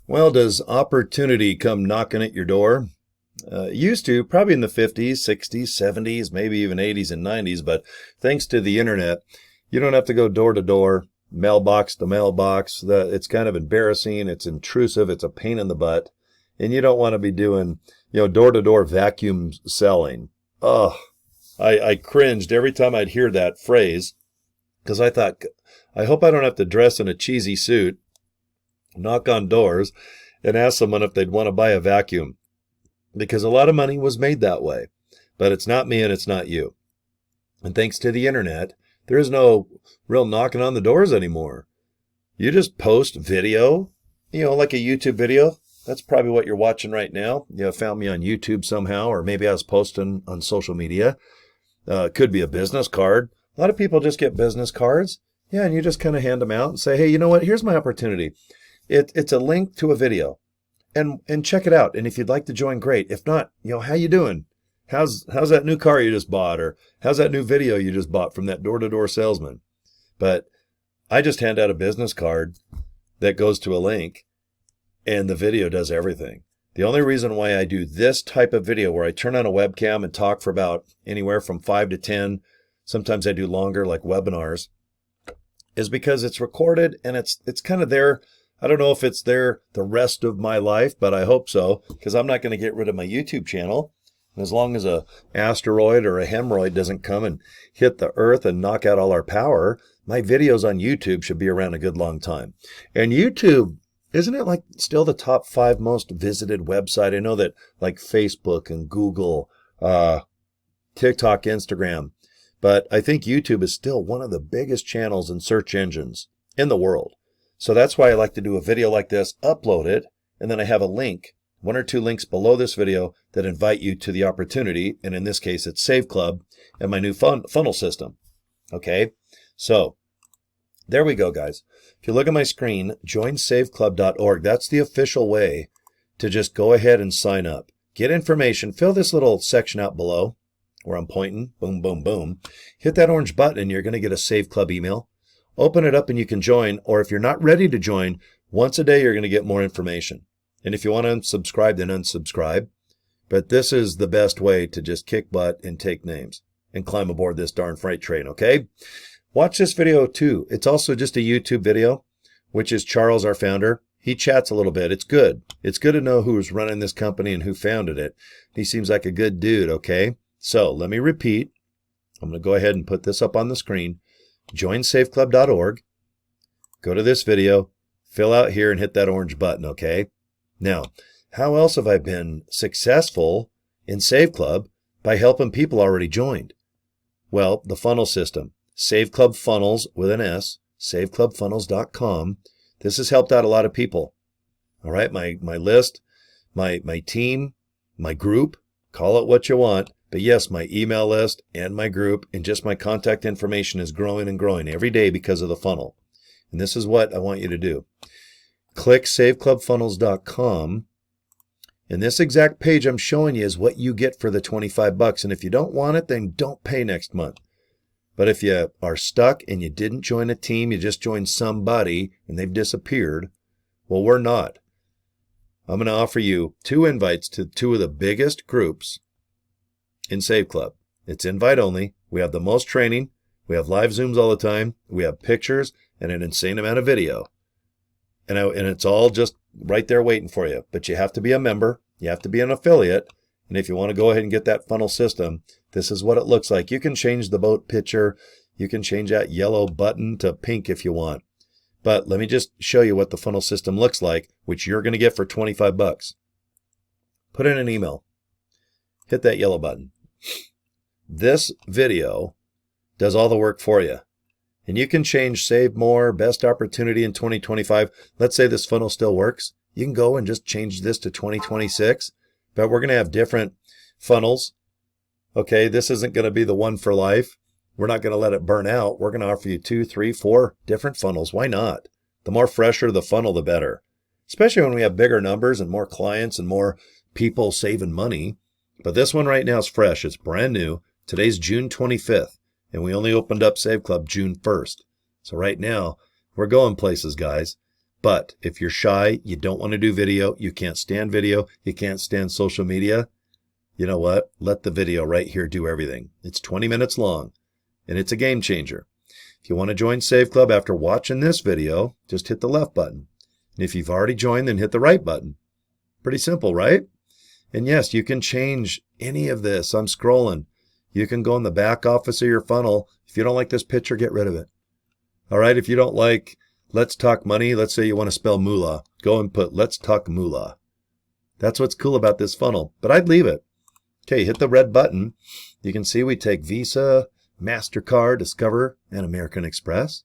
Well, does opportunity come knocking at your door? Used to, probably in the 50s, 60s, 70s, maybe even 80s and 90s, but thanks to the internet, you don't have to go door to door, mailbox to mailbox. It's kind of embarrassing, it's intrusive, it's a pain in the butt, and you don't want to be doing, door to door vacuum selling. Ugh, I cringed every time I'd hear that phrase because I thought, I hope I don't have to dress in a cheesy suit, knock on doors, and ask someone if they'd want to buy a vacuum, because a lot of money was made that way. But it's not me and it's not you. And thanks to the internet, there is no real knocking on the doors anymore. You just post video, like a YouTube video. That's probably what you're watching right now. You found me on YouTube somehow, or maybe I was posting on social media. Could be a business card. A lot of people just get business cards. Yeah, and you just kind of hand them out and say, hey, you know what? Here's my opportunity. It's a link to a video. And check it out. And if you'd like to join, great. If not, how you doing? How's that new car you just bought? Or how's that new video you just bought from that door-to-door salesman? But I just hand out a business card that goes to a link, and the video does everything. The only reason why I do this type of video where I turn on a webcam and talk for about anywhere from 5 to 10, sometimes I do longer like webinars, is because it's recorded and it's kind of there. I don't know if it's there the rest of my life, but I hope so, because I'm not going to get rid of my YouTube channel. And as long as a asteroid or a hemorrhoid doesn't come and hit the earth and knock out all our power, my videos on YouTube should be around a good long time. And YouTube, isn't it like still the top 5 most visited website? I know that like Facebook and Google, TikTok, Instagram, but I think YouTube is still one of the biggest channels and search engines in the world. So that's why I like to do a video like this, upload it, and then I have a link, 1 or 2 links below this video that invite you to the opportunity. And in this case, it's Save Club and my new funnel system. Okay, so there we go, guys. If you look at my screen, joinsaveclub.org. That's the official way to just go ahead and sign up. Get information. Fill this little section out below where I'm pointing. Boom, boom, boom. Hit that orange button and you're going to get a Save Club email. Open it up and you can join. Or if you're not ready to join, once a day you're going to get more information. And if you want to unsubscribe, then unsubscribe. But this is the best way to just kick butt and take names and climb aboard this darn freight train, okay? Watch this video too. It's also just a YouTube video, which is Charles, our founder. He chats a little bit. It's good. It's good to know who's running this company and who founded it. He seems like a good dude, okay? So let me repeat. I'm going to go ahead and put this up on the screen. Joinsaveclub.org. Go to this video, fill out here, and hit that orange button, okay? Now, how else have I been successful in Save Club by helping people already joined? Well, the funnel system. Save Club Funnels with an S, saveclubfunnels.com. This has helped out a lot of people. All right, my list, my team, my group, call it what you want. But yes, my email list and my group and just my contact information is growing and growing every day because of the funnel. And this is what I want you to do. Click saveclubfunnels.com. And this exact page I'm showing you is what you get for the $25. And if you don't want it, then don't pay next month. But if you are stuck and you didn't join a team, you just joined somebody and they've disappeared, well, we're not. I'm going to offer you 2 invites to 2 of the biggest groups in Save Club. It's invite only. We have the most training. We have live Zooms all the time. We have pictures and an insane amount of video. And it's all just right there waiting for you. But you have to be a member. You have to be an affiliate. And if you want to go ahead and get that funnel system, this is what it looks like. You can change the boat picture. You can change that yellow button to pink if you want. But let me just show you what the funnel system looks like, which you're going to get for $25. Put in an email. Hit that yellow button. This video does all the work for you. And you can change save more, best opportunity in 2025. Let's say this funnel still works. You can go and just change this to 2026. But we're going to have different funnels. Okay, this isn't going to be the one for life. We're not going to let it burn out. We're going to offer you 2, 3, 4 different funnels. Why not? The more fresher the funnel, the better. Especially when we have bigger numbers and more clients and more people saving money. But this one right now is fresh. It's brand new. Today's June 25th. And we only opened up Save Club June 1st. So right now, we're going places, guys. But if you're shy, you don't want to do video, you can't stand video, you can't stand social media, you know what? Let the video right here do everything. It's 20 minutes long, and it's a game changer. If you want to join Save Club after watching this video, just hit the left button. And if you've already joined, then hit the right button. Pretty simple, right? And yes, you can change any of this. I'm scrolling. You can go in the back office of your funnel. If you don't like this picture, get rid of it. All right, if you don't like let's talk money, let's say you want to spell moolah, go and put let's talk moolah. That's what's cool about this funnel, but I'd leave it. Okay, hit the red button. You can see we take Visa, MasterCard, Discover, and American Express.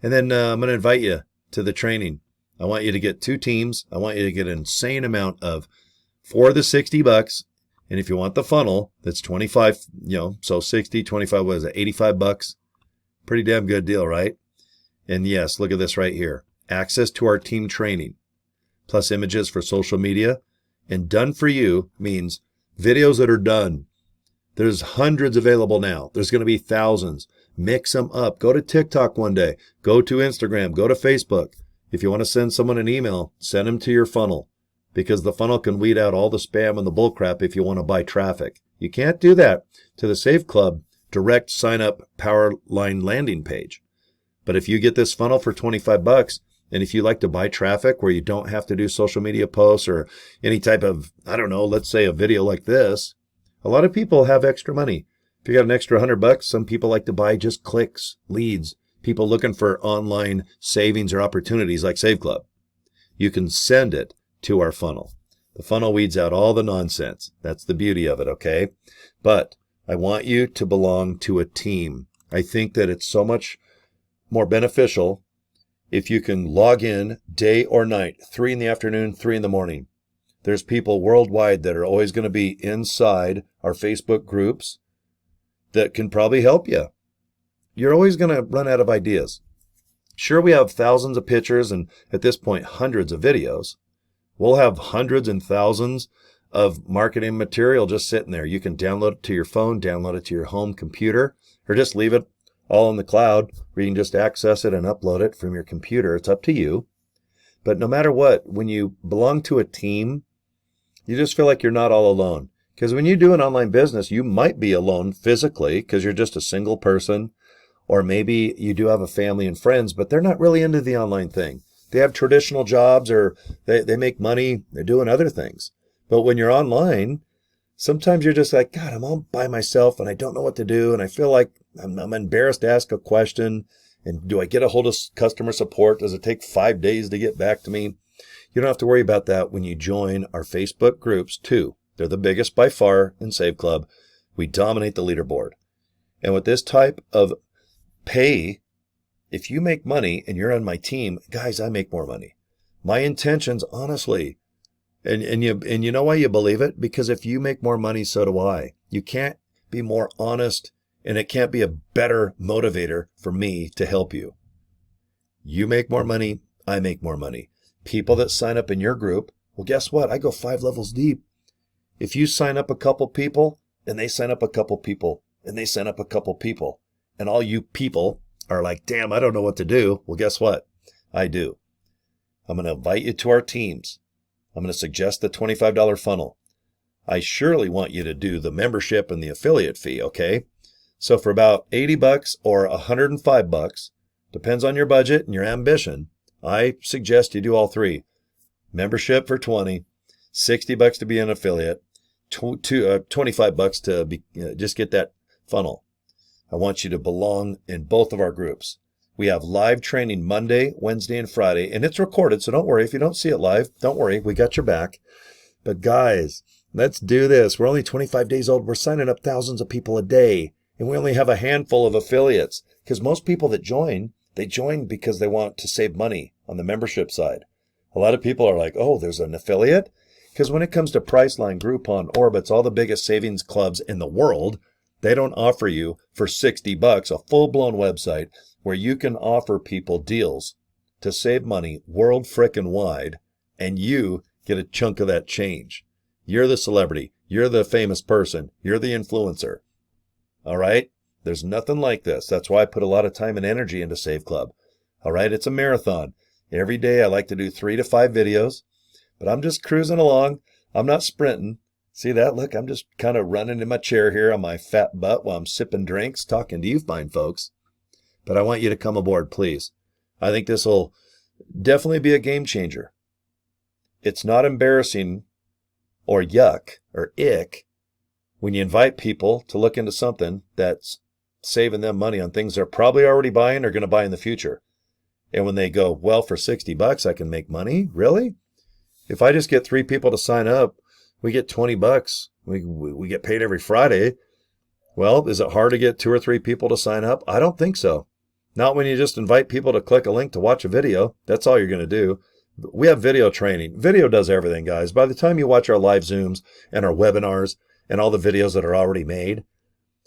And then I'm going to invite you to the training. I want you to get 2 teams. I want you to get an insane amount of for the $60. And if you want the funnel, that's 25, so 60, 25, what is it, $85? Pretty damn good deal, right? And yes, look at this right here. Access to our team training, plus images for social media. And done for you means videos that are done. There's hundreds available now. There's going to be thousands. Mix them up. Go to TikTok one day. Go to Instagram. Go to Facebook. If you want to send someone an email, send them to your funnel, because the funnel can weed out all the spam and the bullcrap if you want to buy traffic. You can't do that to the Save Club direct sign up power line landing page. But if you get this funnel for $25, and if you like to buy traffic where you don't have to do social media posts or any type of, let's say a video like this, a lot of people have extra money. If you got an extra $100, some people like to buy just clicks, leads, people looking for online savings or opportunities like Save Club. You can send it to our funnel. The funnel weeds out all the nonsense. That's the beauty of it, okay? But I want you to belong to a team. I think that it's so much more beneficial if you can log in day or night, 3 in the afternoon, 3 in the morning. There's people worldwide that are always going to be inside our Facebook groups that can probably help you. You're always going to run out of ideas. Sure, we have thousands of pictures and at this point, hundreds of videos. We'll have hundreds and thousands of marketing material just sitting there. You can download it to your phone, download it to your home computer, or just leave it all in the cloud where you can just access it and upload it from your computer. It's up to you. But no matter what, when you belong to a team, you just feel like you're not all alone. Because when you do an online business, you might be alone physically because you're just a single person. Or maybe you do have a family and friends, but they're not really into the online thing. They have traditional jobs or they make money. They're doing other things. But when you're online, sometimes you're just like, God, I'm all by myself and I don't know what to do. And I feel like I'm embarrassed to ask a question. And do I get a hold of customer support? Does it take 5 days to get back to me? You don't have to worry about that when you join our Facebook groups too. They're the biggest by far in Save Club. We dominate the leaderboard. And with this type of pay, if you make money and you're on my team, guys, I make more money. My intentions, honestly, and you know why you believe it? Because if you make more money, so do I. You can't be more honest, and it can't be a better motivator for me to help you. You make more money, I make more money. People that sign up in your group, well, guess what? I go 5 levels deep. If you sign up a couple people, and they sign up a couple people, and they sign up a couple people, and all you people are like, damn, I don't know what to do. Well, guess what? I do. I'm going to invite you to our teams. I'm going to suggest the $25 funnel. I surely want you to do the membership and the affiliate fee, okay? So for about $80 or $105, depends on your budget and your ambition, I suggest you do all 3. Membership for $20, $60 to be an affiliate, $25 to be, just get that funnel. I want you to belong in both of our groups. We have live training Monday, Wednesday, and Friday, and it's recorded, so don't worry. If you don't see it live, don't worry. We got your back. But guys, let's do this. We're only 25 days old. We're signing up thousands of people a day, and we only have a handful of affiliates because most people that join, they join because they want to save money on the membership side. A lot of people are like, oh, there's an affiliate? Because when it comes to Priceline, Groupon, Orbitz, all the biggest savings clubs in the world, they don't offer you for $60 a full-blown website where you can offer people deals to save money world frickin' wide, and you get a chunk of that change. You're the celebrity. You're the famous person. You're the influencer. All right? There's nothing like this. That's why I put a lot of time and energy into Save Club. All right? It's a marathon. Every day I like to do 3 to 5 videos, but I'm just cruising along. I'm not sprinting. See that? Look, I'm just kind of running in my chair here on my fat butt while I'm sipping drinks, talking to you fine folks. But I want you to come aboard, please. I think this will definitely be a game changer. It's not embarrassing or yuck or ick when you invite people to look into something that's saving them money on things they're probably already buying or going to buy in the future. And when they go, well, for $60, I can make money? Really? If I just get 3 people to sign up, we get $20. We get paid every Friday. Well, is it hard to get 2 or 3 people to sign up? I don't think so. Not when you just invite people to click a link to watch a video. That's all you're going to do. We have video training. Video does everything, guys. By the time you watch our live Zooms and our webinars and all the videos that are already made,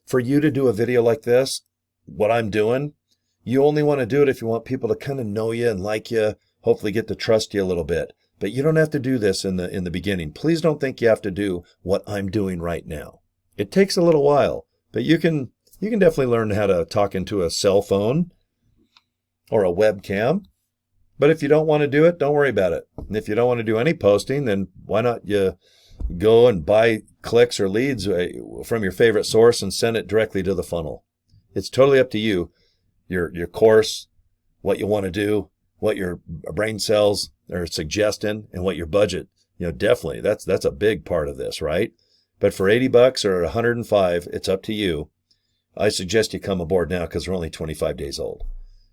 for you to do a video like this, what I'm doing, you only want to do it if you want people to kind of know you and like you, hopefully get to trust you a little bit. But you don't have to do this in the beginning. Please don't think you have to do what I'm doing right now. It takes a little while, but you can definitely learn how to talk into a cell phone or a webcam. But if you don't want to do it, don't worry about it. And if you don't want to do any posting, then why not you go and buy clicks or leads from your favorite source and send it directly to the funnel. It's totally up to you. Your course, what you want to do, what your brain cells are suggesting, and what your budget. Definitely that's a big part of this, right? But for $80 or $105, it's up to you. I suggest you come aboard now because we're only 25 days old.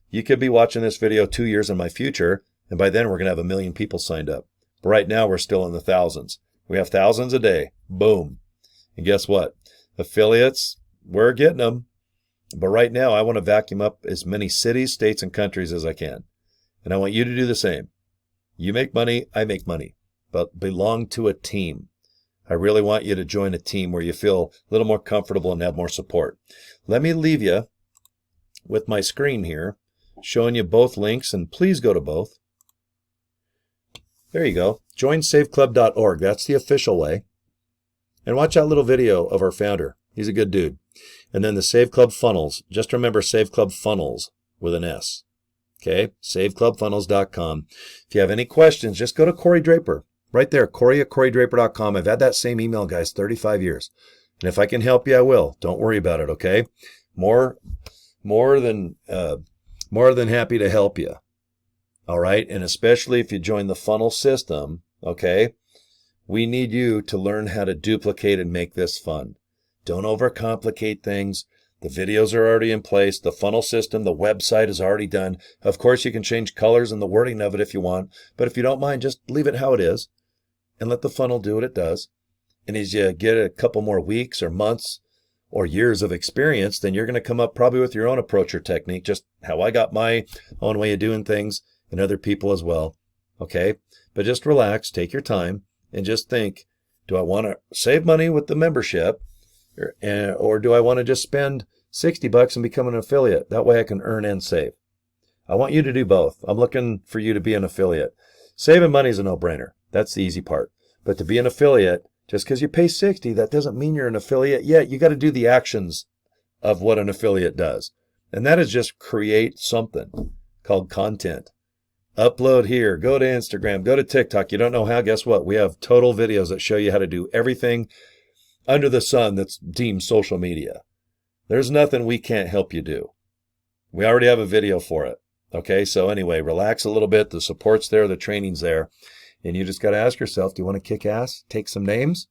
You could be watching this video 2 years in my future, and by then we're going to have 1 million people signed up. But right now we're still in the thousands. We have thousands a day. Boom. And guess what? Affiliates, we're getting them. But right now I want to vacuum up as many cities, states, and countries as I can. And I want you to do the same. You make money, I make money, but belong to a team. I really want you to join a team where you feel a little more comfortable and have more support. Let me leave you with my screen here, showing you both links, and please go to both. There you go. joinsaveclub.org. That's the official way. And watch that little video of our founder. He's a good dude. And then the Save Club funnels. Just remember Save Club funnels with an S. Okay? SaveClubFunnels.com. If you have any questions, just go to Cory Draper. Right there, Cory at CoryDraper.com. I've had that same email, guys, 35 years. And if I can help you, I will. Don't worry about it, okay? More than happy to help you. All right? And especially if you join the funnel system, okay? We need you to learn how to duplicate and make this fun. Don't overcomplicate things. The videos are already in place. The funnel system, the website is already done. Of course, you can change colors and the wording of it if you want. But if you don't mind, just leave it how it is and let the funnel do what it does. And as you get a couple more weeks or months or years of experience, then you're going to come up probably with your own approach or technique, just how I got my own way of doing things and other people as well. Okay? But just relax, take your time, and just think, do I want to save money with the membership? Or do I want to just spend $60 and become an affiliate? That way I can earn and save. I want you to do both. I'm looking for you to be an affiliate. Saving money is a no-brainer. That's the easy part. But to be an affiliate, just because you pay $60, that doesn't mean you're an affiliate yet. You got to do the actions of what an affiliate does. And that is just create something called content. Upload here, go to Instagram, go to TikTok. You don't know how, guess what? We have total videos that show you how to do everything under the sun that's deemed social media. There's nothing we can't help you do. We already have a video for it. Okay, so anyway, relax a little bit. The support's there, the training's there. And you just got to ask yourself, do you want to kick ass? Take some names?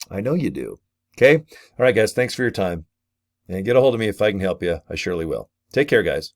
I know you do. Okay? All right, guys, thanks for your time. And get a hold of me if I can help you. I surely will. Take care, guys.